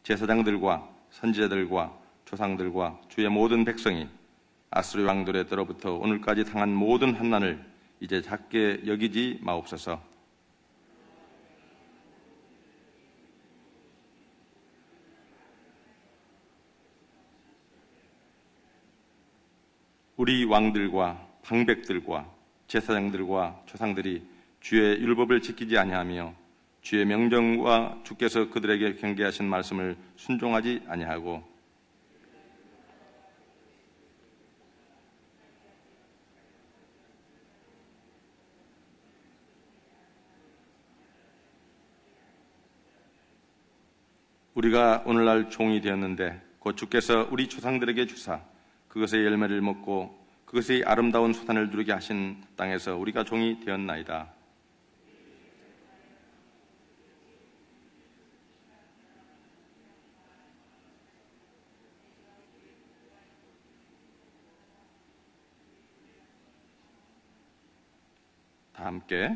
제사장들과 선지자들과 조상들과 주의 모든 백성이 아수르 왕들의 때로부터 오늘까지 당한 모든 환난을 이제 작게 여기지 마옵소서. 우리 왕들과 방백들과 제사장들과 조상들이 주의 율법을 지키지 아니하며 주의 명령과 주께서 그들에게 경계하신 말씀을 순종하지 아니하고 우리가 오늘날 종이 되었는데 곧 주께서 우리 조상들에게 주사 그것의 열매를 먹고 그것의 아름다운 소산을 누리게 하신 땅에서 우리가 종이 되었나이다. 다 함께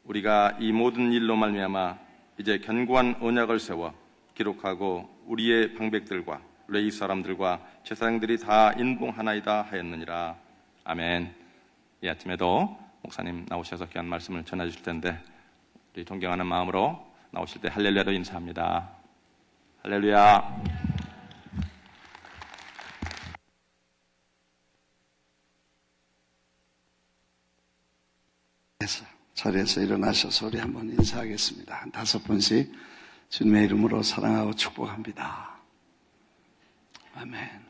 우리가 이 모든 일로 말미암아 이제 견고한 언약을 세워 기록하고 우리의 방백들과 레위 사람들과 제사장들이 다 인봉하나이다 하였느니라. 아멘. 이 아침에도 목사님 나오셔서 귀한 말씀을 전해 주실 텐데 우리 존경하는 마음으로 나오실 때 할렐루야로 인사합니다. 할렐루야. 자리에서 일어나셔서 우리 한번 인사하겠습니다. 한 5분씩 주님의 이름으로 사랑하고 축복합니다. 아멘.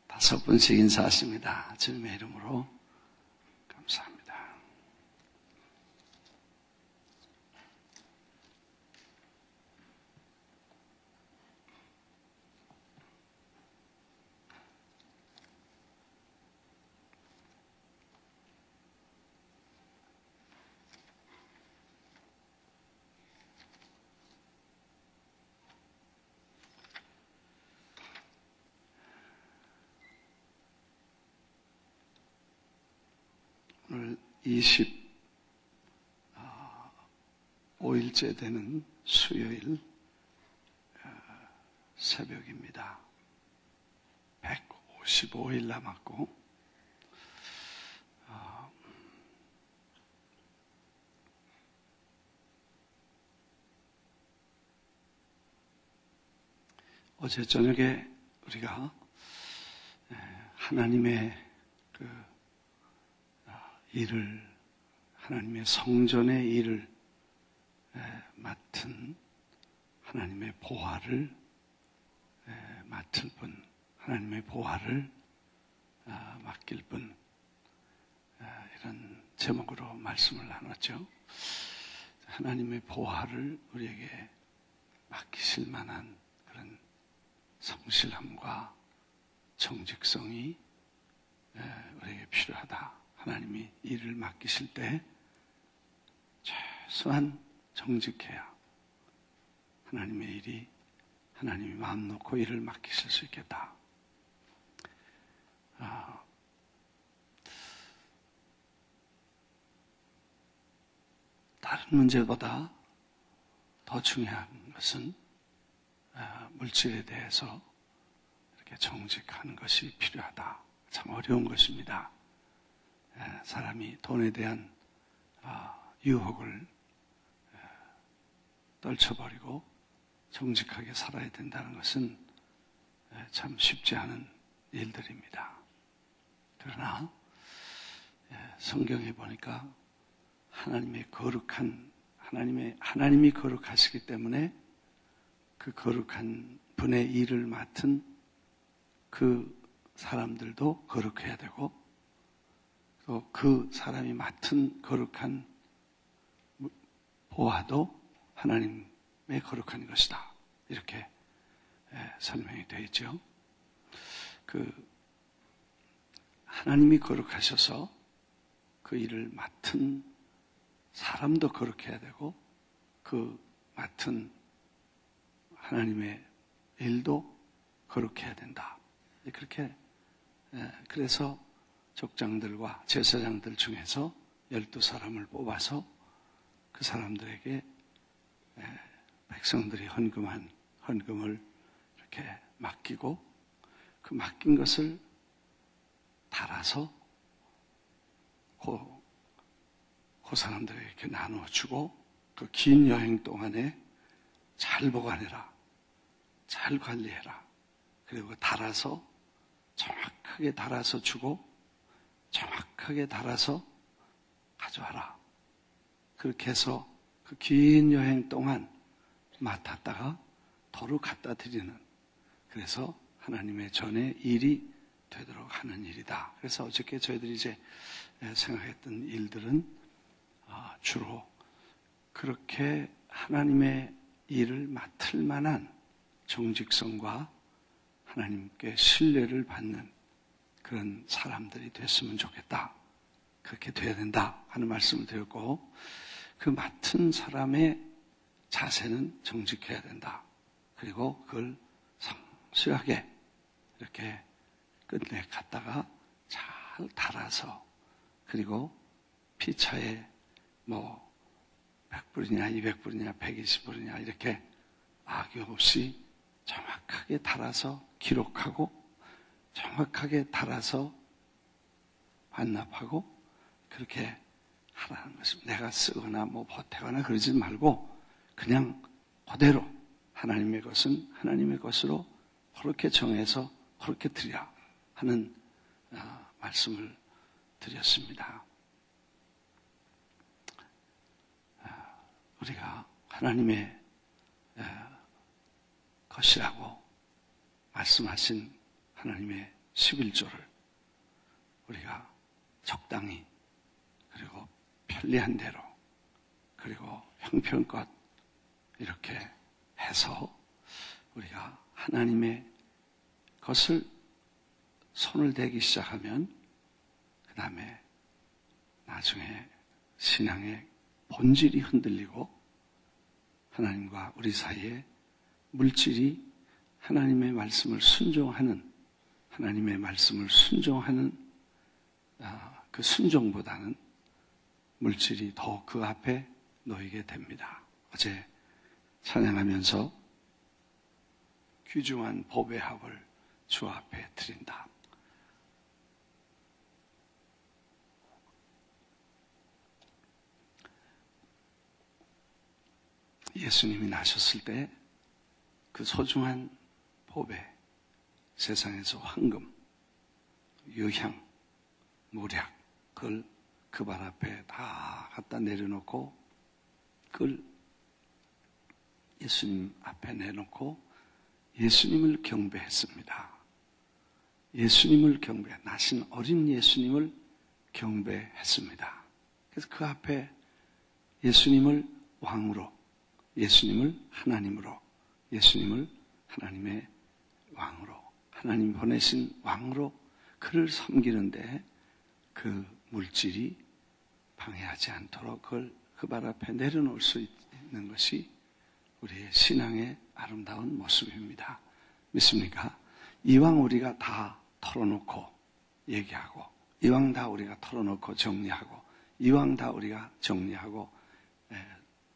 다섯 분씩 인사하십니다. 주님의 이름으로 감사합니다. 오늘 25일째 되는 수요일 새벽입니다. 155일 남았고 어제 저녁에 우리가 하나님의 일을, 하나님의 성전의 일을 맡은 하나님의 보화를 맡을 분, 하나님의 보화를 맡길 분, 이런 제목으로 말씀을 나눴죠. 하나님의 보화를 우리에게 맡기실 만한 그런 성실함과 정직성이 우리에게 필요하다. 하나님이 일을 맡기실 때 최소한 정직해야 하나님의 일이 하나님이 마음 놓고 일을 맡기실 수 있겠다. 다른 문제보다 더 중요한 것은 물질에 대해서 이렇게 정직하는 것이 필요하다. 참 어려운 것입니다. 사람이 돈에 대한 유혹을 떨쳐버리고 정직하게 살아야 된다는 것은 참 쉽지 않은 일들입니다. 그러나 성경에 보니까 하나님의 거룩한 하나님이 거룩하시기 때문에 그 거룩한 분의 일을 맡은 그 사람들도 거룩해야 되고 또 그 사람이 맡은 거룩한 보화도 하나님의 거룩한 것이다. 이렇게 설명이 되어 있죠. 하나님이 거룩하셔서 그 일을 맡은 사람도 거룩해야 되고 그 맡은 하나님의 일도 거룩해야 된다. 그렇게 그래서 족장들과 제사장들 중에서 12사람을 뽑아서 그 사람들에게 백성들이 헌금한 헌금을 이렇게 맡기고 그 맡긴 것을 달아서 그 사람들에게 이렇게 나누어주고 그 긴 여행 동안에 잘 보관해라. 잘 관리해라. 그리고 달아서 정확하게 달아서 주고 정확하게 달아서 가져와라. 그렇게 해서 그 긴 여행 동안 맡았다가 도로 갖다 드리는, 그래서 하나님의 전에 일이 되도록 하는 일이다. 그래서 어저께 저희들이 이제 생각했던 일들은 주로 그렇게 하나님의 일을 맡을 만한 정직성과 하나님께 신뢰를 받는 그런 사람들이 됐으면 좋겠다. 그렇게 돼야 된다 하는 말씀을 드렸고, 그 맡은 사람의 자세는 정직해야 된다. 그리고 그걸 성실하게 이렇게 끝내 갔다가 잘 달아서, 그리고 피차에 100불이냐 200불이냐 120불이냐 이렇게 악의 없이 정확하게 달아서 기록하고 정확하게 달아서 반납하고 그렇게 하라는 것입니다. 내가 쓰거나 보태거나 그러지 말고 그냥 그대로 하나님의 것은 하나님의 것으로 그렇게 정해서 그렇게 드려 하는 말씀을 드렸습니다. 우리가 하나님의 것이라고 말씀하신 하나님의 11조를 우리가 적당히 그리고 편리한 대로 그리고 형편껏 이렇게 해서 우리가 하나님의 것을 손을 대기 시작하면 그 다음에 나중에 신앙의 본질이 흔들리고 하나님과 우리 사이에 물질이 하나님의 말씀을 순종하는 그 순종보다는 물질이 더 그 앞에 놓이게 됩니다. 어제 찬양하면서 귀중한 법의 합을 주 앞에 드린다. 예수님이 나셨을 때 그 소중한 법에 세상에서 황금, 유향, 무략 그걸 그 발 앞에 다 갖다 내려놓고 그걸 예수님 앞에 내놓고 예수님을 경배했습니다. 예수님을 나신 어린 예수님을 경배했습니다. 그래서 그 앞에 예수님을 왕으로, 예수님을 하나님으로, 예수님을 하나님의 왕으로, 하나님 보내신 왕으로 그를 섬기는데 그 물질이 방해하지 않도록 그걸 그 발 앞에 내려놓을 수 있는 것이 우리의 신앙의 아름다운 모습입니다. 믿습니까? 이왕 우리가 다 털어놓고 얘기하고, 이왕 다 우리가 털어놓고 정리하고, 이왕 다 우리가 정리하고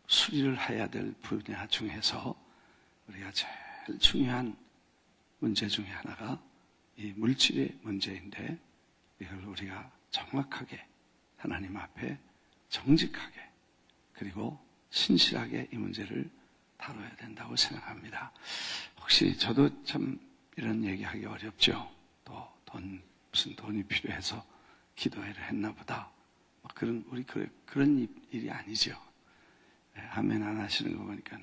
수리를 해야 될 분야 중에서 우리가 제일 중요한 문제 중에 하나가 이 물질의 문제인데, 이걸 우리가 정확하게 하나님 앞에 정직하게 그리고 신실하게 이 문제를 다뤄야 된다고 생각합니다. 혹시 저도 참 이런 얘기하기 어렵죠. 또 무슨 돈이 필요해서 기도회를 했나 보다. 그런 일이 아니죠. 아멘 안 하시는 거 보니까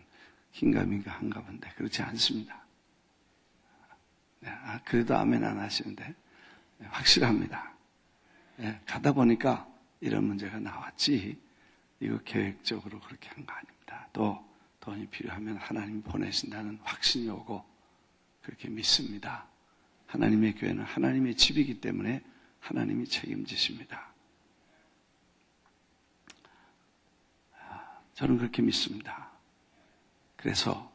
긴가민가 한가 본데 그렇지 않습니다. 그래도 아멘 안 하시는데 확실합니다. 가다 보니까 이런 문제가 나왔지 이거 계획적으로 그렇게 한 거 아닙니다. 또 돈이 필요하면 하나님 보내신다는 확신이 오고 그렇게 믿습니다. 하나님의 교회는 하나님의 집이기 때문에 하나님이 책임지십니다. 저는 그렇게 믿습니다. 그래서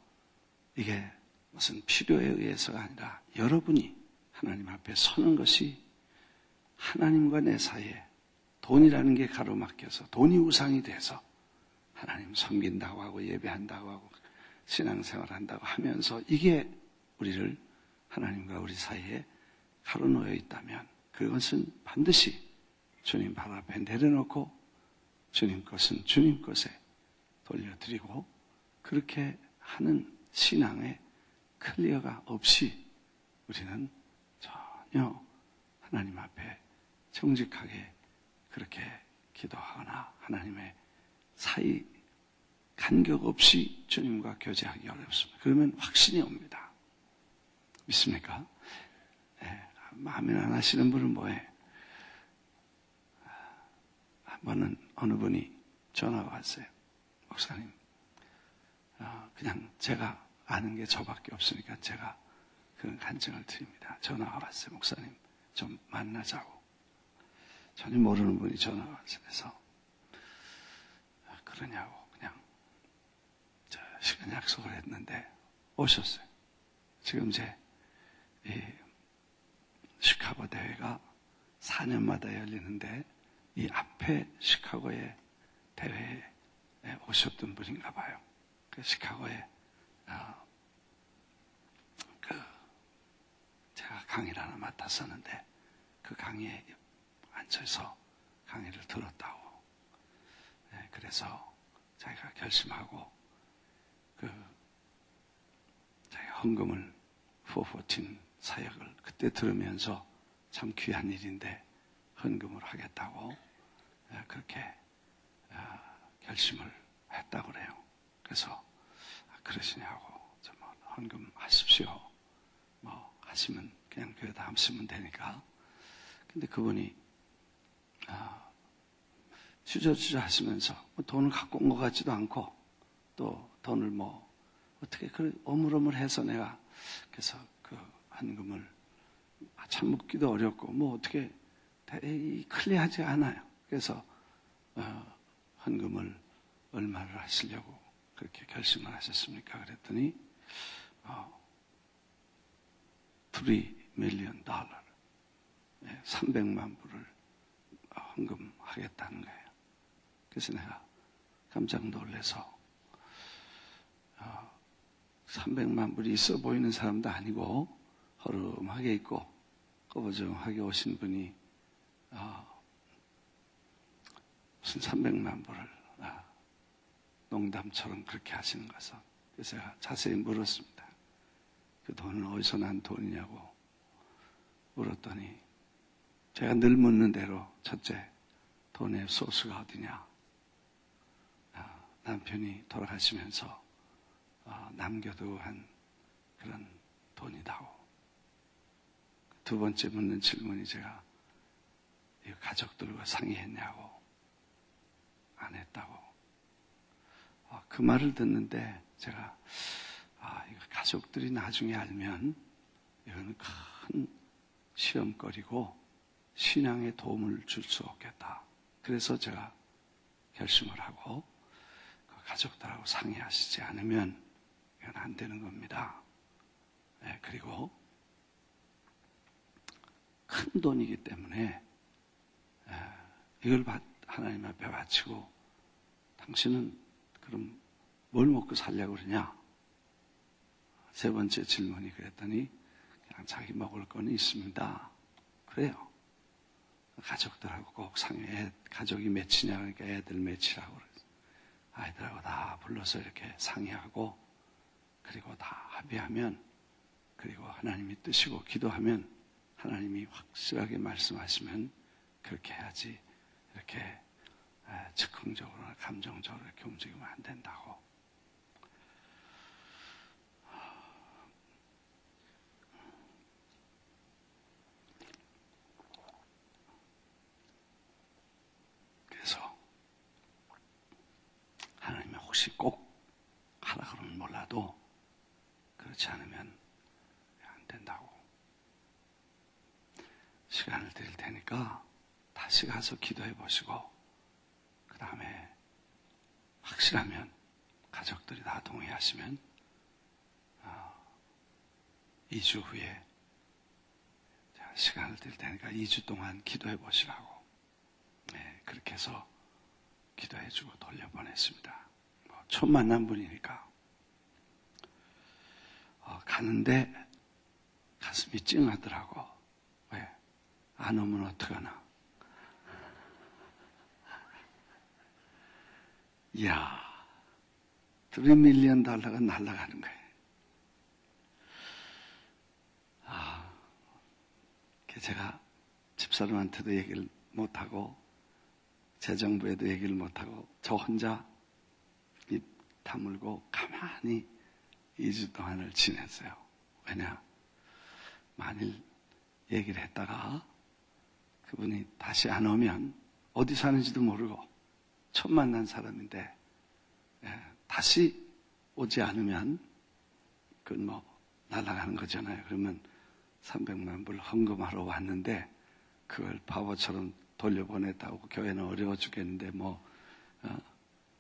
이게 무슨 필요에 의해서가 아니라 여러분이 하나님 앞에 서는 것이 하나님과 내 사이에 돈이라는 게 가로막혀서 돈이 우상이 돼서 하나님 섬긴다고 하고 예배한다고 하고 신앙생활한다고 하면서 이게 우리를 하나님과 우리 사이에 가로놓여 있다면 그것은 반드시 주님 발 앞에 내려놓고 주님 것은 주님 것에 돌려드리고 그렇게 하는 신앙의 클리어가 없이 우리는 전혀 하나님 앞에 정직하게 그렇게 기도하거나 하나님의 사이 간격 없이 주님과 교제하기 어렵습니다. 그러면 확신이 옵니다. 믿습니까? 네, 아멘 안 하시는 분은 뭐해? 한 번은 어느 분이 전화가 왔어요. 목사님, 그냥 제가 아는 게 저밖에 없으니까 제가 그런 간증을 드립니다. 전화가 왔어요. 목사님, 좀 만나자고. 전혀 모르는 분이 전화가 왔어요. 그러냐고 그냥 시간 약속을 했는데 오셨어요. 지금 이 시카고 대회가 4년마다 열리는데 이 앞에 시카고의 대회에 오셨던 분인가 봐요. 그 시카고에 제가 강의를 하나 맡았었는데 그 강의에 앉아서 강의를 들었다고. 그래서 자기가 결심하고 자기가 헌금을 414 사역을 그때 들으면서 참 귀한 일인데 헌금을 하겠다고 그렇게 결심을 했다고 그래요. 그래서 그러시냐고 좀 헌금 하십시오. 뭐 하시면 그냥 교회다 쓰면 되니까. 근데 그분이 주저주저 하시면서 돈을 갖고 온 것 같지도 않고 또 돈을 어떻게 오물오물해서 내가 그래서 그 헌금을 참 묻기도 어렵고 어떻게 클리어하지 않아요. 그래서 헌금을 얼마를 하시려고 그렇게 결심을 하셨습니까? 그랬더니 $3 million 300만 불을 헌금하겠다는 거예요. 그래서 내가 깜짝 놀라서 300만 불이 있어 보이는 사람도 아니고 허름하게 있고 꺼부정하게 오신 분이 무슨 300만 불을 농담처럼 그렇게 하시는 것을. 그래서 제가 자세히 물었습니다. 그 돈은 어디서 난 돈이냐고 물었더니 제가 늘 묻는 대로 첫째, 돈의 소스가 어디냐? 남편이 돌아가시면서 남겨두고 한 그런 돈이다고. 두 번째 묻는 질문이 제가 이거 가족들과 상의했냐고. 안 했다고. 그 말을 듣는데 제가 이거 가족들이 나중에 알면 이거는 큰 시험거리고 신앙에 도움을 줄 수 없겠다. 그래서 제가 결심을 하고 가족들하고 상의하시지 않으면 이건 안 되는 겁니다. 그리고 큰 돈이기 때문에 이걸 하나님 앞에 바치고 당신은 그럼 뭘 먹고 살려고 그러냐? 세 번째 질문이 그랬더니 그냥 자기 먹을 거는 있습니다. 그래요. 가족들하고 꼭 상의해. 가족이 몇이냐 그러니까 애들 몇이라고 그래서 아이들하고 다 불러서 이렇게 상의하고 그리고 다 합의하면 그리고 하나님이 뜨시고 기도하면 하나님이 확실하게 말씀하시면 그렇게 해야지 이렇게 즉흥적으로나 감정적으로 이렇게 움직이면 안 된다고. 그래서 하나님이 혹시 꼭 하라 그러면 몰라도 그렇지 않으면 안 된다고. 시간을 드릴 테니까 다시 가서 기도해 보시고 그 다음에 확실하면 가족들이 다 동의하시면 2주 후에 제가 시간을 드릴 테니까 2주 동안 기도해 보시라고. 그렇게 해서 기도해주고 돌려보냈습니다. 처음 만난 분이니까 가는데 가슴이 찡하더라고. 왜? 안 오면 어떡하나. 이야, $3 밀리언 날아가는 거예요. 제가 집사람한테도 얘기를 못하고 재정부에도 얘기를 못하고 저 혼자 입 다물고 가만히 2주 동안을 지냈어요. 왜냐? 만일 얘기를 했다가 그분이 다시 안 오면 어디 사는지도 모르고 처음 만난 사람인데 다시 오지 않으면 그건 날아가는 거잖아요. 그러면 300만 불 헌금하러 왔는데 그걸 바보처럼 돌려보냈다고 교회는 어려워 죽겠는데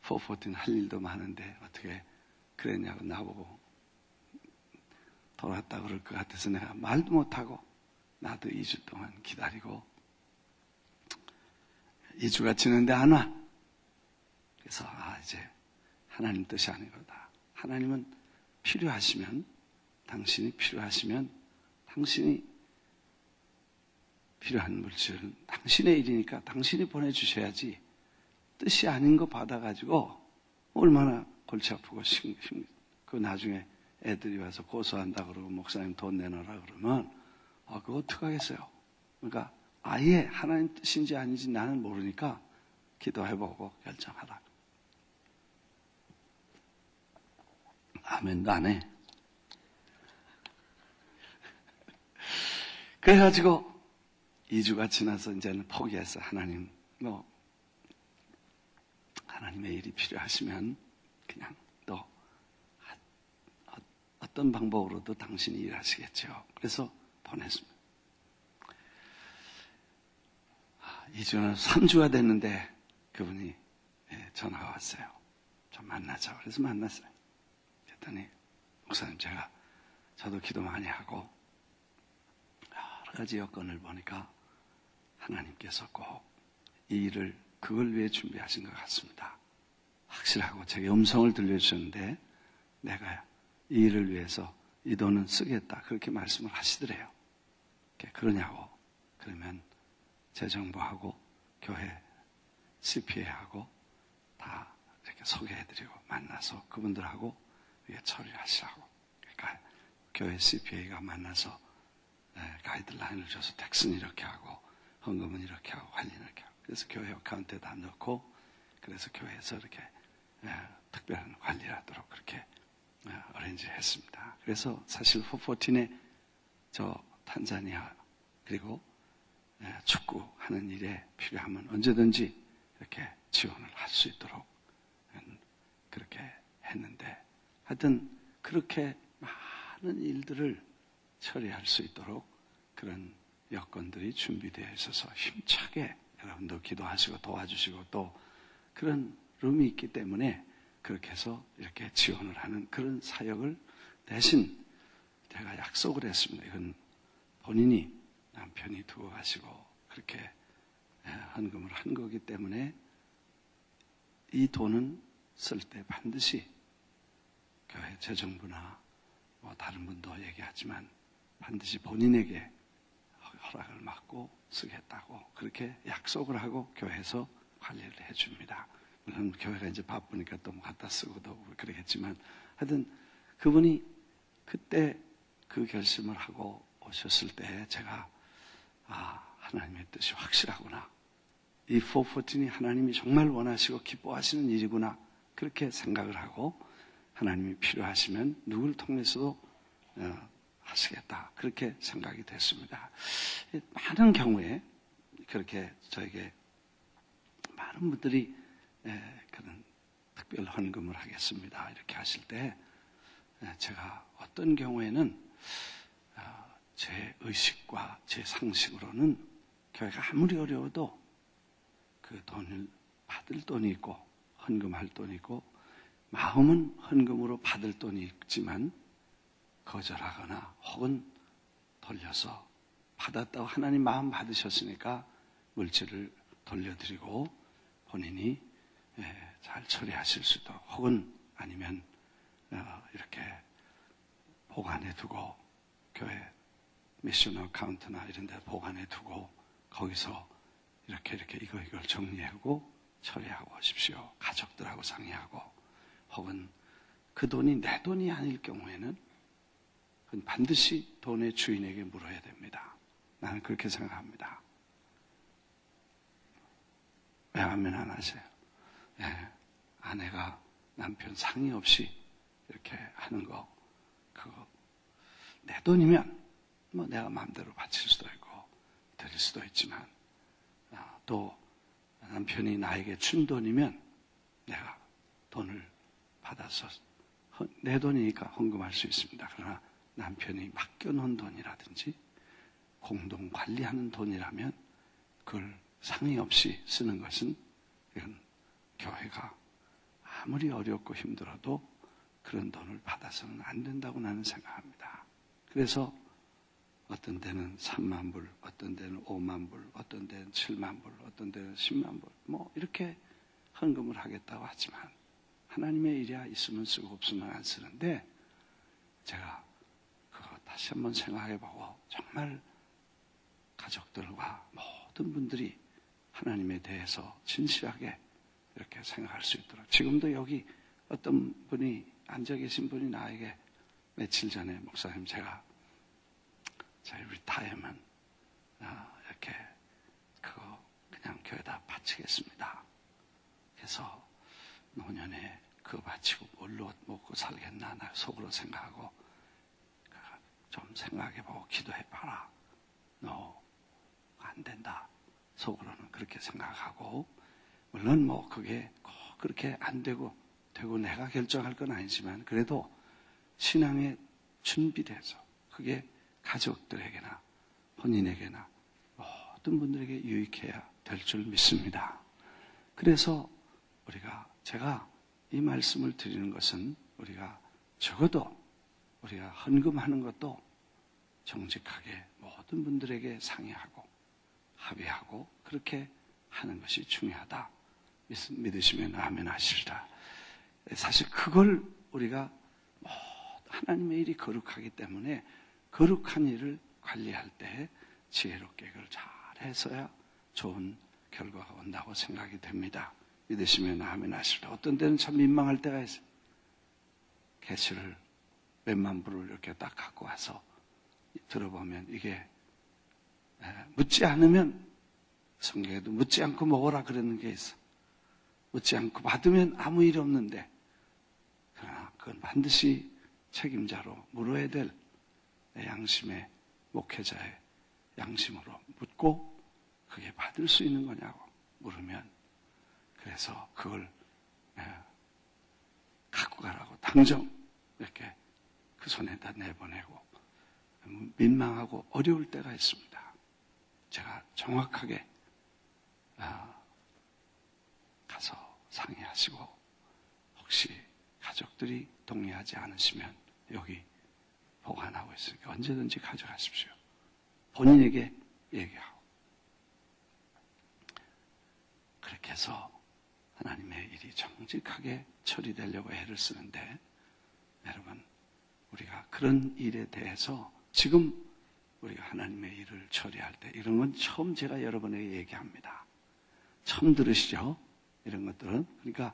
414 할 일도 많은데 어떻게 그랬냐고 나보고 돌아왔다 그럴 것 같아서 내가 말도 못하고 나도 2주 동안 기다리고 2주가 지났는데 안 와. 그래서 이제 하나님 뜻이 아닌 거다. 하나님은 당신이 필요하시면 당신이 필요한 물질은 당신의 일이니까 당신이 보내주셔야지 뜻이 아닌 거 받아가지고 얼마나 골치 아프고 그 나중에 애들이 와서 고소한다 그러고 목사님 돈 내놔라 그러면 그거 어떡하겠어요. 그러니까 아예 하나님 뜻인지 아닌지 나는 모르니까 기도해보고 결정하라. 아멘도 안 해. 그래가지고 2주가 지나서 이제는 포기했어. 하나님, 하나님의 일이 필요하시면 그냥 또 어떤 방법으로도 당신이 일하시겠죠. 그래서 보냈습니다. 2주는 3주가 됐는데 그분이 전화가 왔어요. 좀 만나자. 그래서 만났어요. 그랬더니 목사님 저도 기도 많이 하고 여러 가지 여건을 보니까 하나님께서 꼭 이 일을 그걸 위해 준비하신 것 같습니다. 확실하고 제게 음성을 들려주셨는데 내가 이 일을 위해서 이 돈은 쓰겠다 그렇게 말씀을 하시더래요. 그러냐고. 그러면 재정부하고 교회 CPA하고 다 이렇게 소개해드리고 만나서 그분들하고 이게 처리를 하시라고. 그러니까 교회 CPA가 만나서 가이드라인을 줘서 텍스는 이렇게 하고 헌금은 이렇게 하고 관리는 이렇게 하고 그래서 교회 어카운트에다 넣고 그래서 교회에서 이렇게 특별한 관리를 하도록 그렇게 어레인지를 했습니다. 그래서 사실 414의 저 탄자니아 그리고 축구하는 일에 필요하면 언제든지 이렇게 지원을 할 수 있도록 그렇게 했는데 하여튼 그렇게 많은 일들을 처리할 수 있도록 그런 여건들이 준비되어 있어서 힘차게 여러분도 기도하시고 도와주시고 또 그런 룸이 있기 때문에 그렇게 해서 이렇게 지원을 하는 그런 사역을 대신 제가 약속을 했습니다. 이건 본인이 남편이 두고 가시고 그렇게 헌금을 한 거기 때문에 이 돈은 쓸 때 반드시 교회 재정부나 다른 분도 얘기하지만 반드시 본인에게 허락을 받고 쓰겠다고 그렇게 약속을 하고 교회에서 관리를 해줍니다. 물론 교회가 이제 바쁘니까 또 갖다 쓰고도 그러겠지만 하여튼 그분이 그때 그 결심을 하고 오셨을 때 제가 하나님의 뜻이 확실하구나. 이 414이 하나님이 정말 원하시고 기뻐하시는 일이구나. 그렇게 생각을 하고 하나님이 필요하시면 누구를 통해서도 하시겠다. 그렇게 생각이 됐습니다. 많은 경우에 그렇게 저에게 많은 분들이 그런 특별 헌금을 하겠습니다. 이렇게 하실 때 제가 어떤 경우에는 제 의식과 제 상식으로는 교회가 아무리 어려워도 그 돈을 받을 돈이 있고 헌금할 돈이 있고 마음은 헌금으로 받을 돈이 있지만 거절하거나 혹은 돌려서 받았다고 하나님 마음 받으셨으니까 물질을 돌려드리고 본인이 잘 처리하실 수 있도록, 혹은 아니면 이렇게 보관해 두고 교회 미션 어카운트나 이런 데 보관해 두고 거기서 이렇게 이걸 정리하고 처리하고 오십시오. 가족들하고 상의하고. 혹은 그 돈이 내 돈이 아닐 경우에는 그건 반드시 돈의 주인에게 물어야 됩니다. 나는 그렇게 생각합니다. 왜 아멘 안 하세요? 아내가 남편 상의 없이 이렇게 하는 거, 그거 내 돈이면 뭐 내가 마음대로 바칠 수도 있고 드릴 수도 있지만, 또 남편이 나에게 준 돈이면 내가 돈을 받아서 내 돈이니까 헌금할 수 있습니다. 그러나 남편이 맡겨놓은 돈이라든지 공동 관리하는 돈이라면 그걸 상의 없이 쓰는 것은, 이건 교회가 아무리 어렵고 힘들어도 그런 돈을 받아서는 안 된다고 나는 생각합니다. 그래서 어떤 데는 3만 불, 어떤 데는 5만 불, 어떤 데는 7만 불, 어떤 데는 10만 불, 뭐 이렇게 헌금을 하겠다고 하지만 하나님의 일이야 있으면 쓰고 없으면 안 쓰는데, 제가 그거 다시 한번 생각해보고 정말 가족들과 모든 분들이 하나님에 대해서 진실하게 이렇게 생각할 수 있도록, 지금도 여기 어떤 분이 앉아 계신 분이 나에게 며칠 전에, 목사님 제가 저희 리타이어먼 이렇게 그거 그냥 교회다 바치겠습니다. 그래서 노년에 그거 바치고 뭘로 먹고 살겠나 나 속으로 생각하고, 좀 생각해보고 기도해봐라. 너 안 된다. 속으로는 그렇게 생각하고, 물론 뭐 그게 꼭 그렇게 안 되고 내가 결정할 건 아니지만, 그래도 신앙에 준비돼서 그게 가족들에게나 본인에게나 모든 분들에게 유익해야 될 줄 믿습니다. 그래서 제가 이 말씀을 드리는 것은, 우리가 적어도 우리가 헌금하는 것도 정직하게 모든 분들에게 상의하고 합의하고 그렇게 하는 것이 중요하다. 믿으시면 아멘 하십시다. 사실 그걸 우리가 하나님의 일이 거룩하기 때문에 거룩한 일을 관리할 때 지혜롭게 그걸 잘 해서야 좋은 결과가 온다고 생각이 됩니다. 믿으시면 아멘 하십시다. 어떤 때는 참 민망할 때가 있어요. 개수를 몇만 불을 이렇게 딱 갖고 와서 들어보면 이게 묻지 않으면, 성경에도 묻지 않고 먹어라 그러는 게 있어. 묻지 않고 받으면 아무 일 없는데, 그러나 그건 반드시 책임자로 물어야 될 양심의 목회자의 양심으로 묻고, 그게 받을 수 있는 거냐고 물으면, 그래서 그걸 갖고 가라고 당정 이렇게 그 손에다 내보내고, 민망하고 어려울 때가 있습니다. 제가 정확하게 가서 상의하시고, 혹시 가족들이 동의하지 않으시면 여기 보관하고 있으니까 언제든지 가져가십시오. 본인에게 얘기하고. 그렇게 해서 하나님의 일이 정직하게 처리되려고 애를 쓰는데, 여러분, 우리가 그런 일에 대해서 지금 우리가 하나님의 일을 처리할 때, 이런 건 처음 제가 여러분에게 얘기합니다. 처음 들으시죠? 이런 것들은. 그러니까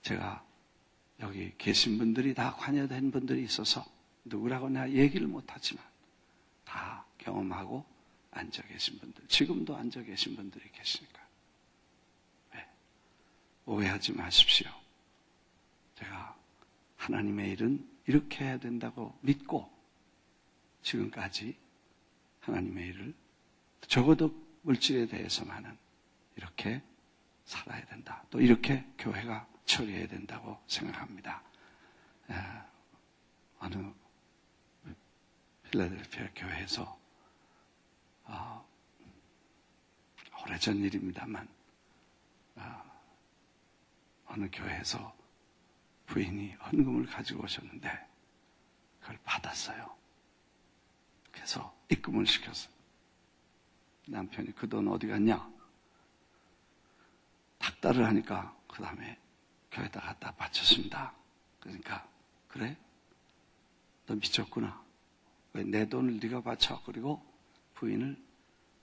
제가 여기 계신 분들이 다 관여된 분들이 있어서 누구라고 내가 얘기를 못하지만 다 경험하고 앉아 계신 분들, 지금도 앉아 계신 분들이 계시니까 오해하지 마십시오. 제가 하나님의 일은 이렇게 해야 된다고 믿고 지금까지 하나님의 일을 적어도 물질에 대해서만은 이렇게 살아야 된다. 또 이렇게 교회가 처리해야 된다고 생각합니다. 어느 필라델피아 교회에서 오래전 일입니다만 어느 교회에서 부인이 헌금을 가지고 오셨는데 그걸 받았어요. 그래서 입금을 시켰어요. 남편이 그 돈 어디 갔냐? 갖다를 하니까 그 다음에 교회에다 갖다 바쳤습니다. 그러니까 그래? 너 미쳤구나. 왜 내 돈을 네가 바쳐? 그리고 부인을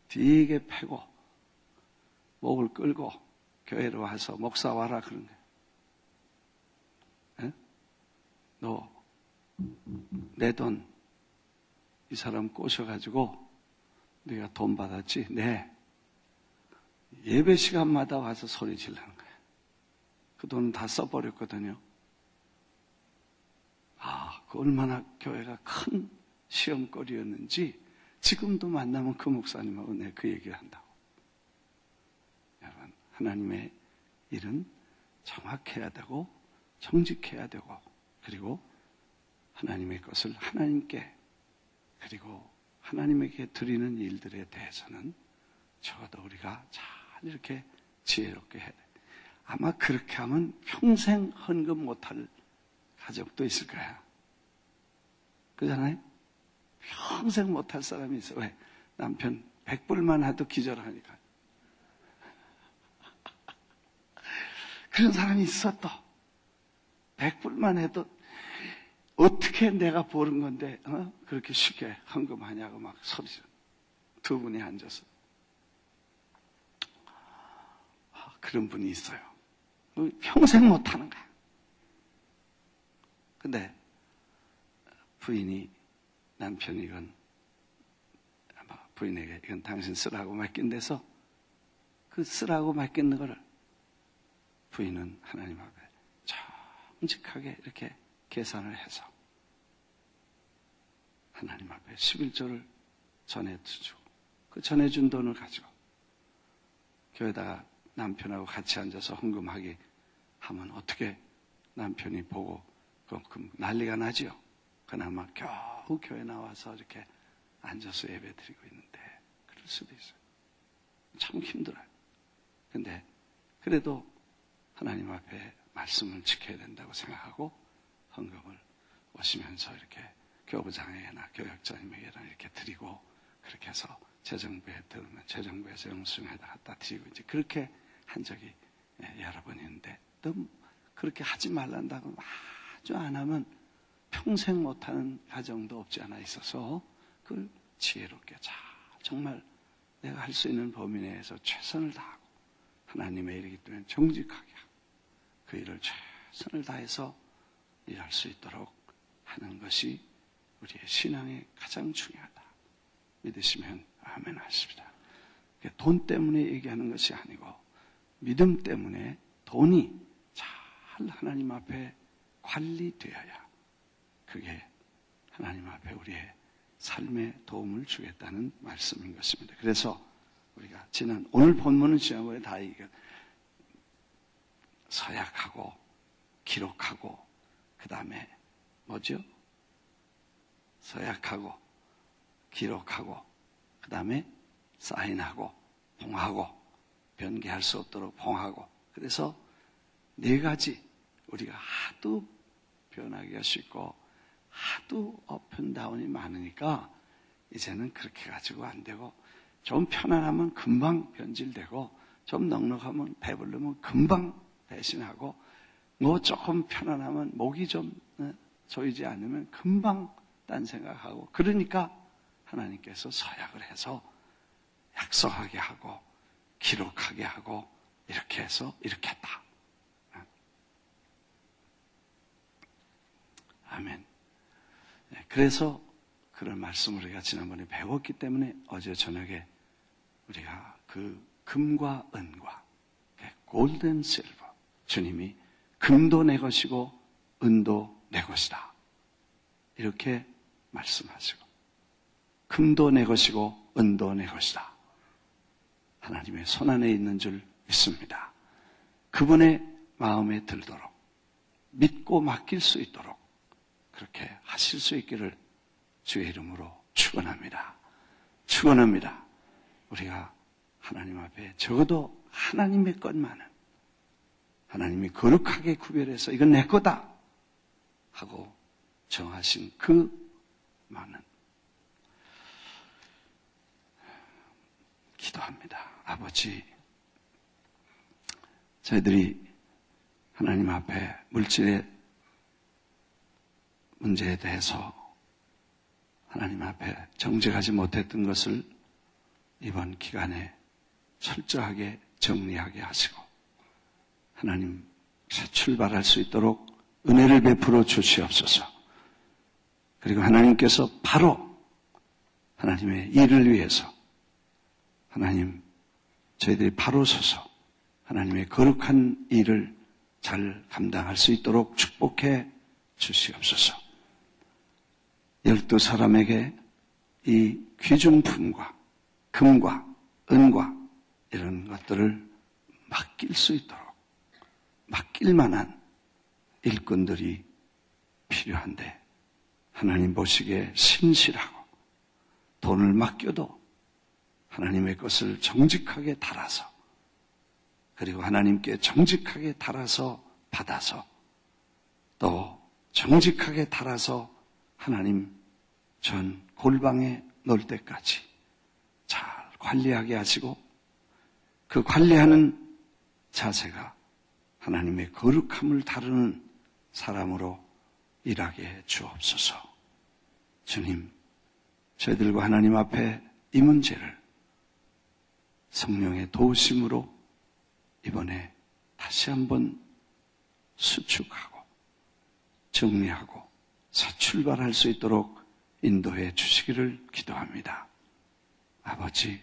되게 패고 목을 끌고 교회로 와서 목사 와라 그런 거야. 너 내 돈 이 사람 꼬셔가지고 네가 돈 받았지? 네. 예배 시간마다 와서 소리 지르는 거야. 그 돈은 다 써버렸거든요. 그 얼마나 교회가 큰 시험거리였는지 지금도 만나면 그 목사님하고 내가 그 얘기를 한다고. 여러분, 하나님의 일은 정확해야 되고 정직해야 되고 그리고 하나님의 것을 하나님께 그리고 하나님에게 드리는 일들에 대해서는 적어도 우리가 잘 이렇게 지혜롭게 해야 돼. 아마 그렇게 하면 평생 헌금 못할 가족도 있을 거야. 그렇잖아요? 평생 못할 사람이 있어. 왜? 남편 100불만 해도 기절하니까. 그런 사람이 있어 또. 100불만 해도 어떻게 내가 버는 건데 그렇게 쉽게 헌금하냐고 막 소리죠. 두 분이 앉아서. 그런 분이 있어요. 평생 못하는 거야. 근데 부인이 남편이 이건 아마 부인에게 이건 당신 쓰라고 맡긴 데서 그 쓰라고 맡기는 거를 부인은 하나님 앞에 정직하게 이렇게 계산을 해서 하나님 앞에 11조를 전해주고 그 전해준 돈을 가지고 교회다가 남편하고 같이 앉아서 헌금하기 하면 어떻게 남편이 보고 그럼 난리가 나지요. 그나마 겨우 교회 나와서 이렇게 앉아서 예배 드리고 있는데 그럴 수도 있어요. 참 힘들어요. 근데 그래도 하나님 앞에 말씀을 지켜야 된다고 생각하고 헌금을 오시면서 이렇게 교부장에게나 교역자님에게나 이렇게 드리고 그렇게 해서 재정부에 들으면 재정부에서 영수증에다 갖다 드리고 이제 그렇게 한 적이 여러 번 있는데 너무 그렇게 하지 말란다고 아주 안 하면 평생 못하는 가정도 없지 않아 있어서 그걸 지혜롭게 잘 정말 내가 할 수 있는 범위 내에서 최선을 다하고 하나님의 일이기 때문에 정직하게 하고 그 일을 최선을 다해서 일할 수 있도록 하는 것이 우리의 신앙의 가장 중요하다. 믿으시면 아멘 하십니다. 돈 때문에 얘기하는 것이 아니고 믿음 때문에 돈이 잘 하나님 앞에 관리되어야 그게 하나님 앞에 우리의 삶에 도움을 주겠다는 말씀인 것입니다. 그래서 우리가 오늘 본문은 지난번에 다 서약하고 기록하고 그 다음에 뭐죠? 서약하고 기록하고 그 다음에 사인하고 봉하고 변개할 수 없도록 봉하고 그래서 4가지 우리가 하도 변하기가 쉽고 하도 업앤다운이 많으니까 이제는 그렇게 가지고 안 되고 좀 편안하면 금방 변질되고 좀 넉넉하면 배부르면 금방 배신하고 뭐 조금 편안하면 목이 좀 조이지 않으면 금방 딴 생각하고 그러니까 하나님께서 서약을 해서 약속하게 하고 기록하게 하고 이렇게 해서 이렇게 했다. 아멘. 그래서 그런 말씀을 우리가 지난번에 배웠기 때문에 어제 저녁에 우리가 그 금과 은과 골든 실버 주님이 금도 내 것이고 은도 내 것이다. 이렇게 말씀하시고 금도 내 것이고 은도 내 것이다. 하나님의 손안에 있는 줄 믿습니다. 그분의 마음에 들도록 믿고 맡길 수 있도록 그렇게 하실 수 있기를 주의 이름으로 축원합니다. 축원합니다. 우리가 하나님 앞에 적어도 하나님의 것만은 하나님이 거룩하게 구별해서 이건 내 거다 하고 정하신 그 많은 기도합니다. 아버지, 저희들이 하나님 앞에 물질의 문제에 대해서 하나님 앞에 정직하지 못했던 것을 이번 기간에 철저하게 정리하게 하시고 하나님 새 출발할 수 있도록 은혜를 베풀어 주시옵소서. 그리고 하나님께서 바로 하나님의 일을 위해서 하나님 저희들이 바로 서서 하나님의 거룩한 일을 잘 감당할 수 있도록 축복해 주시옵소서. 12사람에게 이 귀중품과 금과 은과 이런 것들을 맡길 수 있도록 맡길 만한 일꾼들이 필요한데 하나님 보시기에 신실하고 돈을 맡겨도 하나님의 것을 정직하게 달아서 그리고 하나님께 정직하게 달아서 받아서 또 정직하게 달아서 하나님 전 골방에 놓을 때까지 잘 관리하게 하시고 그 관리하는 자세가 하나님의 거룩함을 다루는 사람으로 일하게 해 주옵소서. 주님, 저희들과 하나님 앞에 이 문제를 성령의 도우심으로 이번에 다시 한번 수축하고 정리하고 새 출발할 수 있도록 인도해 주시기를 기도합니다. 아버지,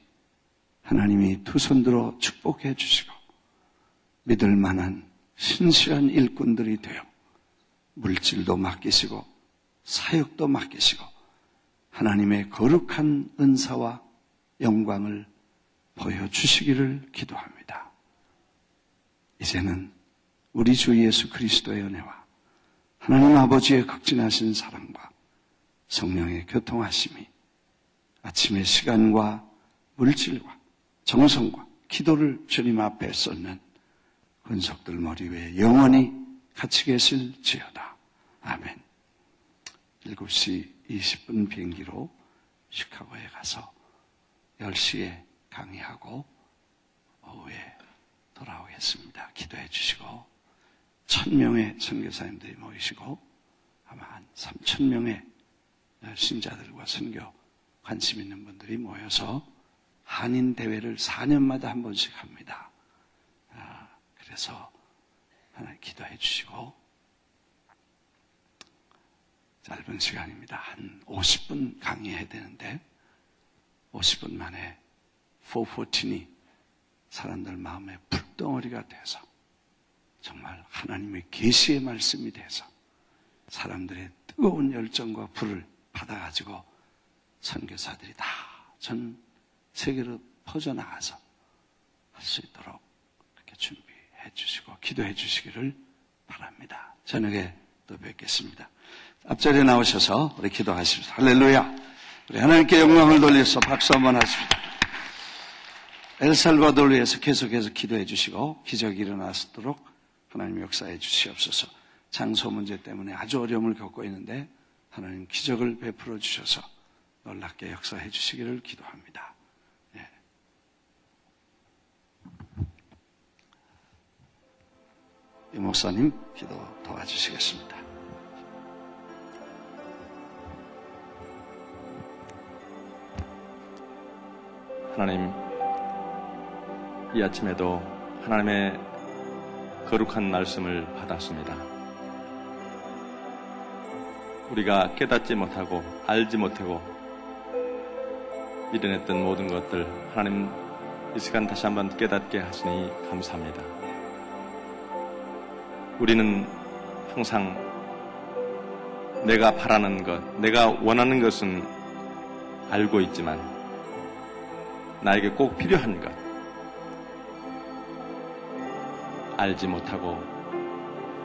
하나님이 두 손 들어 축복해 주시고 믿을 만한 신실한 일꾼들이 되어 물질도 맡기시고 사역도 맡기시고 하나님의 거룩한 은사와 영광을 보여주시기를 기도합니다. 이제는 우리 주 예수 그리스도의 은혜와 하나님 아버지의 극진하신 사랑과 성령의 교통하심이 아침의 시간과 물질과 정성과 기도를 주님 앞에 쏟는 권속들 머리 위에 영원히 같이 계실지어다. 아멘. 7시 20분 비행기로 시카고에 가서 10시에 강의하고 오후에 돌아오겠습니다. 기도해 주시고 1000명의 선교사님들이 모이시고 아마 한 3000명의 신자들과 선교 관심 있는 분들이 모여서 한인 대회를 4년마다 한 번씩 합니다. 그래서 하나 기도해 주시고 짧은 시간입니다. 한 50분 강의해야 되는데 50분 만에 414이 사람들 마음에 불덩어리가 돼서 정말 하나님의 계시의 말씀이 돼서 사람들의 뜨거운 열정과 불을 받아가지고 선교사들이 다 전 세계로 퍼져나가서 할 수 있도록 그렇게 준비해 주시고 기도해 주시기를 바랍니다. 저녁에 또 뵙겠습니다. 앞자리에 나오셔서 우리 기도하십시오. 할렐루야. 우리 하나님께 영광을 돌려서 박수 한번 하십시오. 엘살바도르를 위해서 계속해서 기도해 주시고 기적이 일어나도록 하나님 역사해 주시옵소서. 장소 문제 때문에 아주 어려움을 겪고 있는데 하나님 기적을 베풀어 주셔서 놀랍게 역사해 주시기를 기도합니다. 네. 이 목사님 기도 도와주시겠습니다. 하나님, 이 아침에도 하나님의 거룩한 말씀을 받았습니다. 우리가 깨닫지 못하고 알지 못하고 미련했던 모든 것들 하나님 이 시간 다시 한번 깨닫게 하시니 감사합니다. 우리는 항상 내가 바라는 것, 내가 원하는 것은 알고 있지만 나에게 꼭 필요한 것 알지 못하고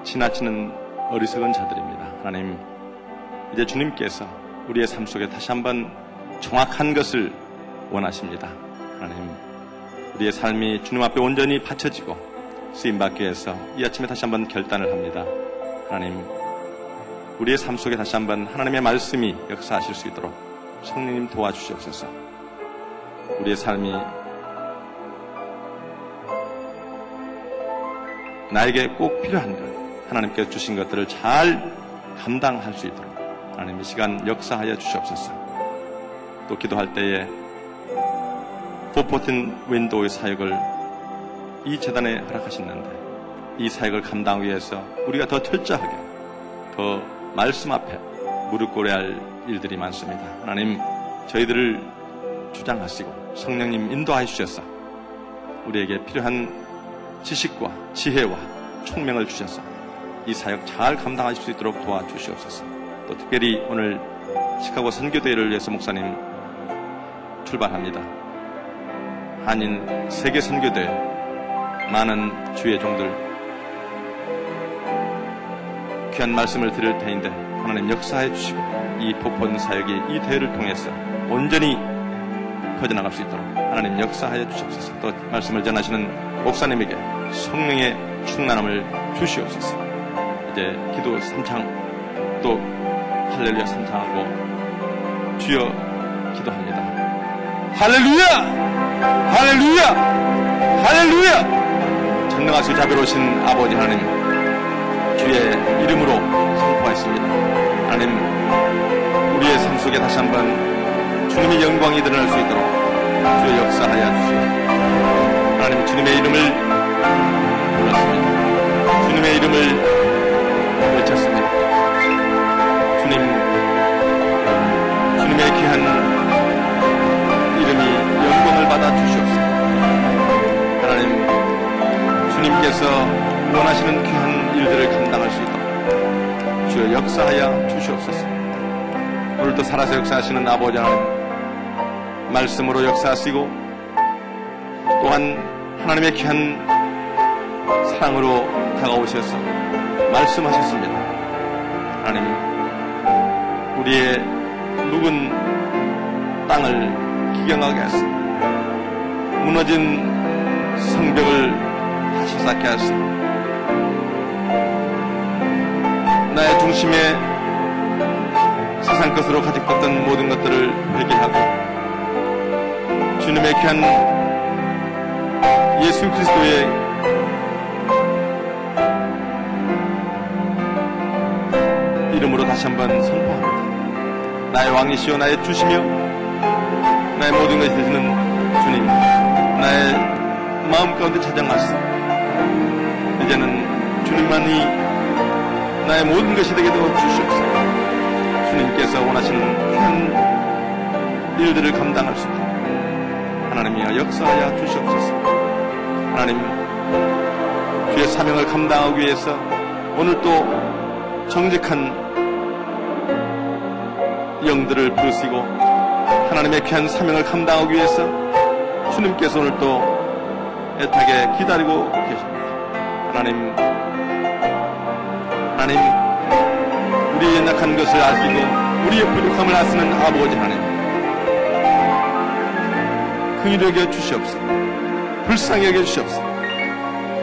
지나치는 어리석은 자들입니다. 하나님, 이제 주님께서 우리의 삶 속에 다시 한번 정확한 것을 원하십니다. 하나님, 우리의 삶이 주님 앞에 온전히 바쳐지고 쓰임받기 위해서 이 아침에 다시 한번 결단을 합니다. 하나님, 우리의 삶 속에 다시 한번 하나님의 말씀이 역사하실 수 있도록 성령님 도와주시옵소서. 우리의 삶이 나에게 꼭 필요한 것, 하나님께서 주신 것들을 잘 감당할 수 있도록 하나님 이 시간 역사하여 주시옵소서. 또 기도할 때에 포포틴 윈도우의 사역을 이 재단에 허락하셨는데 이 사역을 감당하기 위해서 우리가 더 철저하게 더 말씀 앞에 무릎 꿇어야 할 일들이 많습니다. 하나님 저희들을 주장하시고 성령님 인도하여 주셔서 우리에게 필요한 지식과 지혜와 총명을 주셔서 이 사역 잘 감당하실 수 있도록 도와주시옵소서. 또 특별히 오늘 시카고 선교대회를 위해서 목사님 출발합니다. 한인 세계 선교대회 많은 주의 종들 귀한 말씀을 드릴 테인데 하나님 역사해 주시고 이 포폰 사역이 이 대회를 통해서 온전히 퍼져나갈 수 있도록 하나님 역사하여 주시옵소서. 또 말씀을 전하시는 목사님에게 성령의 충만함을 주시옵소서. 이제 기도 3창 또 할렐루야 3창하고 주여 기도합니다. 할렐루야! 할렐루야! 할렐루야! 전능하시고 자비로우신 아버지 하나님 주의 이름으로 선포하였습니다. 하나님 우리의 삶 속에 다시 한번 주님의 영광이 드러날 수 있도록 주의 역사하여 주시옵소서. 하나님 주님의 이름을 불렀습니다. 주님의 이름을 외쳤습니다. 주님의 귀한 이름이 영광을 받아 주시옵소서. 하나님 주님께서 원하시는 귀한 일들을 감당할 수 있도록 주여 역사하여 주시옵소서. 오늘도 살아서 역사하시는 아버지 하나님 말씀으로 역사하시고 또한 하나님의 귀한 사랑으로 다가오셔서 말씀하셨습니다. 하나님 우리의 묵은 땅을 기경하게 하시고 무너진 성벽을 다시 쌓게 하시고 나의 중심에 세상 것으로 가지고 모든 것들을 회개하고 주님의 귀한 예수 그리스도의 이름으로 다시 한번 선포합니다. 나의 왕이시여 나의 주시며 나의 모든 것이 되시는 주님, 나의 마음 가운데 찾아가시오. 이제는 주님만이 나의 모든 것이 되게 되어 주시옵소서. 주님께서 원하시는 귀한 일들을 감당할 수 있도록 하나님이여 역사하여 주시옵소서. 하나님 주의 사명을 감당하기 위해서 오늘 또 정직한 영들을 부르시고 하나님의 귀한 사명을 감당하기 위해서 주님께서 오늘 또 애타게 기다리고 계십니다. 하나님 우리의 연약한 것을 아시고 우리의 부족함을 아시는 아버지 하나님 긍휼히 여겨 주시옵소서. 불쌍히 여겨 주시옵소서.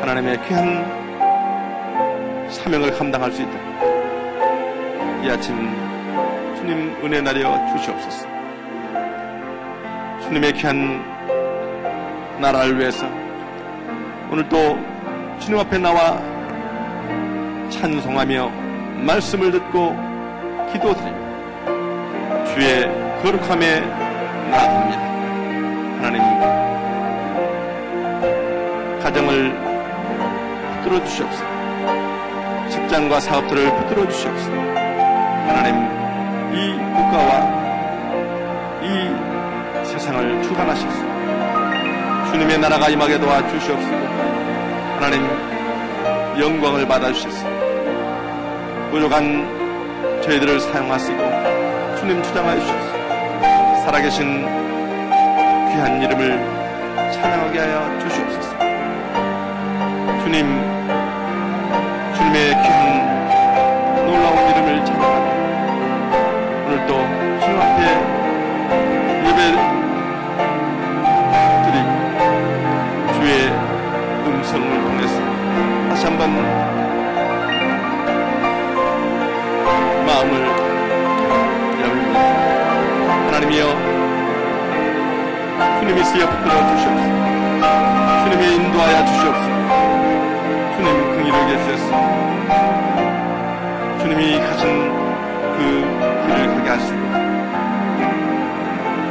하나님의 귀한 사명을 감당할 수 있도록 이 아침 주님 은혜 내려 주시옵소서. 주님의 귀한 나라를 위해서 오늘 또 주님 앞에 나와 찬송하며 말씀을 듣고 기도드립니다. 주의 거룩함에 나아갑니다. 하나님 가정을 붙들어 주시옵소서. 직장과 사업들을 붙들어 주시옵소서. 하나님 이 국가와 이 세상을 주관하시옵소서. 주님의 나라가 임하게 도와주시옵소서. 하나님 영광을 받아주시옵소서. 부족한 저희들을 사용하시고 주님 주장하여 주시옵소서. 살아계신 귀한 이름을 찬양하게 하여 주시옵소서. 주님의 귀한 놀라운 이름을 찬양하며 오늘도 주님 앞에 예배 드리고 주의 음성을 통해서 다시 한번 마음을 열립니다. 하나님이여 주님이 쓰여 붙들어 주시옵소서. 주님이 인도하여 주시옵소서. 주님 긍휼히 보이게 주셨습니다. 주님이 가신 그 길을 가게 하시고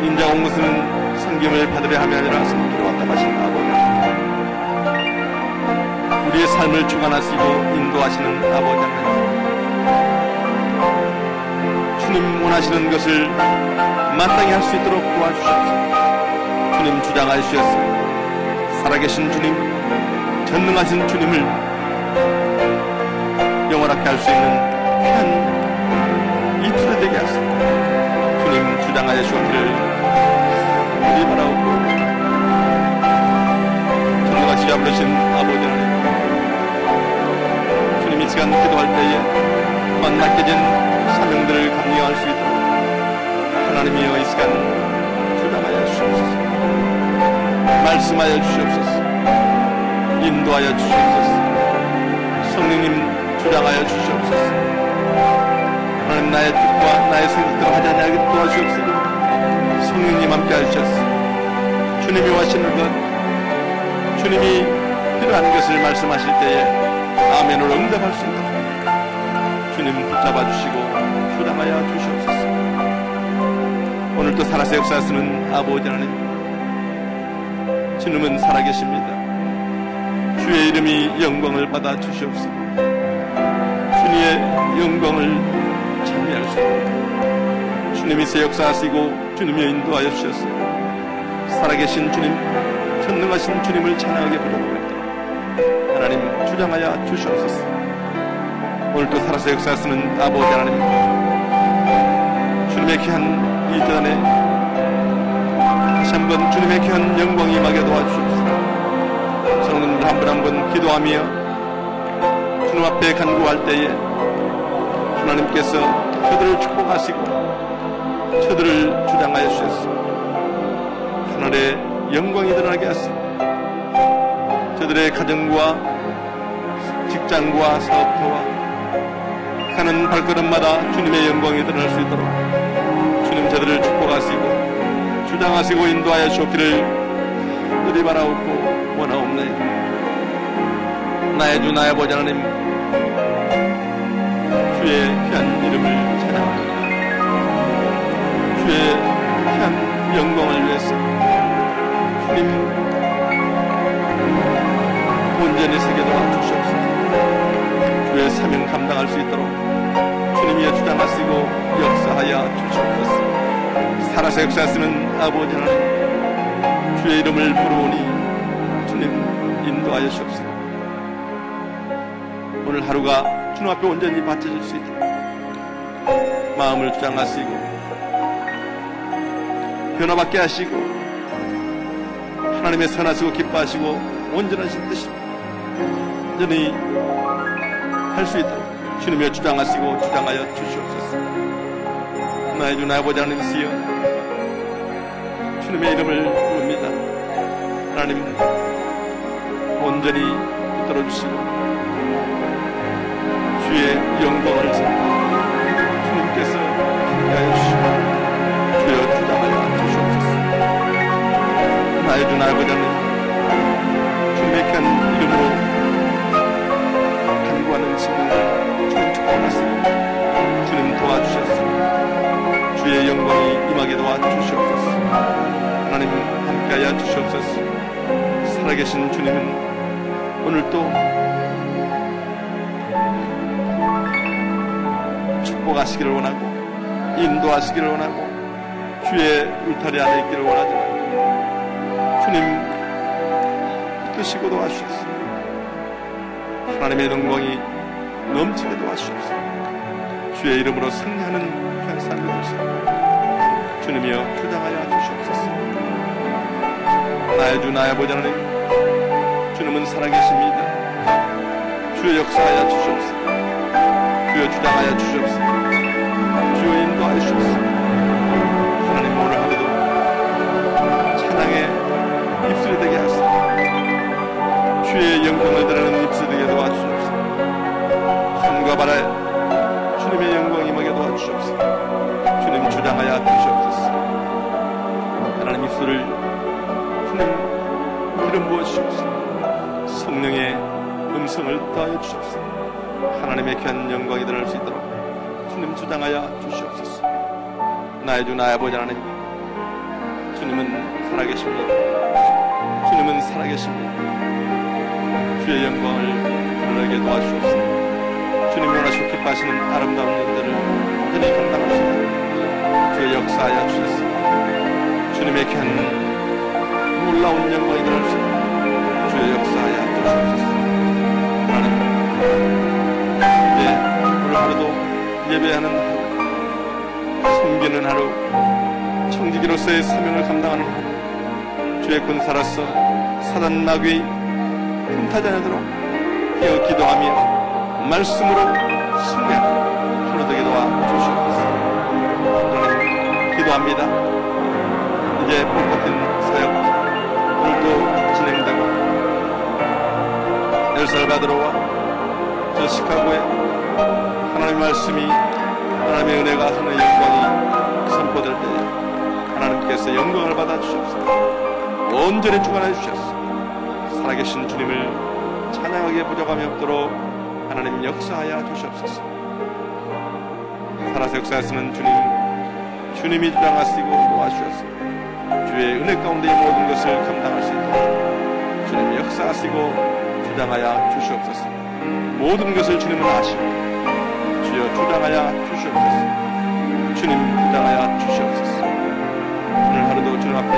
인자 온 것은 섬김을 받으려 함이 아니라 섬기러 왔다 하신 아버지, 우리의 삶을 주관하시고 인도하시는 아버지 하나님, 주님 원하시는 것을 마땅히 할 수 있도록 도와주셨습니다. 주님 주장하시었습니다. 살아계신 주님, 전능하신 주님을 영원하게 할 수 있는 귀한 이틀이 되게 하십니다. 주님 주장하여 주었기를 우리 바라옵고, 전능하시 아버신 아버지 하나님, 주님 이 시간 기도할 때에 막 맡겨진 사명들을 감당할 수 있도록 하나님이여 이 시간 주장하여 주시옵소서. 말씀하여 주시옵소서. 인도하여 주시옵소서. 성령님 주장하여 주시옵소서. 하나님 나의 뜻과 나의 생각대로 하지 아니하게 도와주옵소서. 성령님 함께 하셨소. 주님이 원하시는 것, 주님이 필요한 것을 말씀하실 때에 아멘으로 응답할 수 있도록 주님 붙잡아 주시고 주장하여 주시옵소서. 오늘도 살아서 역사하시는 아버지 하나님, 주님은 살아계십니다. 주의 이름이 영광을 받아 주시옵소서. 주님의 영광을 찬미할 수 있도록 주님이 새 역사하시고 주님이 인도하여 주셨어요. 살아계신 주님, 전능하신 주님을 찬양하게 부르고 있도록 하나님 주장하여 주시옵소서. 오늘도 살아서 역사하시는 아버지 하나님, 주님의 귀한 이 전에 다시 한번 주님의 귀한 영광이 임하게 도와주시옵소서. 성도님들 한 분 한 분 기도하며 주님 앞에 간구할 때에 하나님께서 저들을 축복하시고 저들을 주장하여 주셨습니다. 하늘의 영광이 드러나게 하시고 저들의 가정과 직장과 사업터와 가는 발걸음마다 주님의 영광이 드러날 수 있도록 주님 저들을 축복하시고 주장하시고 인도하여 주옵기를 늘이 바라옵고 원하옵나이다. 나의 주 나의 아버지 하나님, 주의 귀한 이름을 찬양합니다. 주의 귀한 영광을 위해서 주님 온전히 서게 도와주시옵소서. 주의 사명 감당할 수 있도록 주님이여 주장하시고 역사하여 주시옵소서. 살아서 역사하시는 아버지 하나님, 주의 이름을 부르오니 주님 인도하여 주옵소서. 오늘 하루가 주님 앞에 온전히 바쳐질 수 있도록 마음을 주장하시고 변화받게 하시고 하나님의 선하시고 기뻐하시고 온전하신 뜻이 온전히 할 수 있도록 주님의 주장하시고 주장하여 주시옵소서. 나의 주 나의 아버지 하나님이시여, 주님의 이름을 부릅니다. 하나님 온전히 붙들어 주시고 주의 영광을 주님께서 함께하여 주시고 주여 주장하여 주시옵소서. 나의 주 나의 아버지 하나님, 주님의 귀한 이름으로 간구하는 심령을 주님 축복하시고 주님 도와주셨습니다. 주의 영광이 임하게 도와주시옵소서. 하나님 함께하여 주시옵소서. 살아계신 주님은 오늘도 축복하시기를 원하고 인도하시기를 원하고 주의 울타리 안에 있기를 원하지만 주님 뜻이고 도와주셨습니다. 하나님의 영광이 넘치게 도와주셨습니다. 주의 이름으로 승리하는 귀한 삶을 주시옵소서. 주님이여 주장하여 주시옵소서. 나의 주 나의 아버지 하나님, 주님은 살아계십니다. 주여 역사하여 주시옵소서. 주여 주장하여 주시옵소서. 주여 인도하여 주시옵소서. 하나님 오늘 하루도 찬양의 입술이 되게 하시옵소서. 주의 영광을 드러내는 입술이 되게 도와주시옵소서. 하늘과 바다에 주님의 영광이 임하게 도와주시옵소서. 주님 주장하여 주시옵소서. 하나님 입술을 주님 기름 부어주시옵소서. 성령의 음성을 더하여 주옵소서. 하나님의 귀한 영광이 드러날 수 있도록 주님 주장하여 주시옵소서. 나의 주 나의 아버지 하나님, 주님은 살아계십니다. 주님은 살아계십니다. 주의 영광을 드러나게 도와주옵소서. 주님이 원하시고 기뻐하시는 아름다운 일들을 온전히 감당할 수 있도록 주의 역사하여 주셨습니다. 주님의 귀한 놀라운 영광이 드러날 수 있도록 주의 역사하여 주시옵소서. 하나님, 이제 오늘 하루도 예배하는 하루, 섬기는 하루, 청지기로서의 사명을 감당하는 하루, 주의 군사로서 사단 마귀의 틈타지 않도록 깨어 기도하며 말씀으로 승리하는 하루 되게 도와주시옵소서. 하나님, 기도합니다. 이제 복 같은 사역 오늘도 진행되고 엘살바도르와 저 시카고에 하나님의 말씀이, 하나님의 은혜가, 하나님의 영광이 선포될 때에 하나님께서 영광을 받아 주시옵소서. 온전히 주관해 주셨소. 살아계신 주님을 찬양하게 부족함이 없도록 하나님 역사하여 주시옵소서. 살아서 역사하시는 주님이 주장하시고 도와주셨소. 주의 은혜 가운데 모든 것을 감당할 수 있도록 주님이 역사하시고 주장하여 주시옵소서. 모든 것을 주님은 아시고 주여 주장하여 주시옵소서. 주님 주장하여 주시옵소서. 오늘 하루도 주님 앞에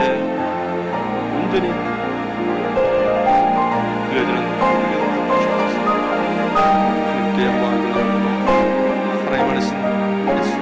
온전히 드려지는 하루가 주시옵소서. 주님께 영광을 돌려드리고 사랑이 많으신 예수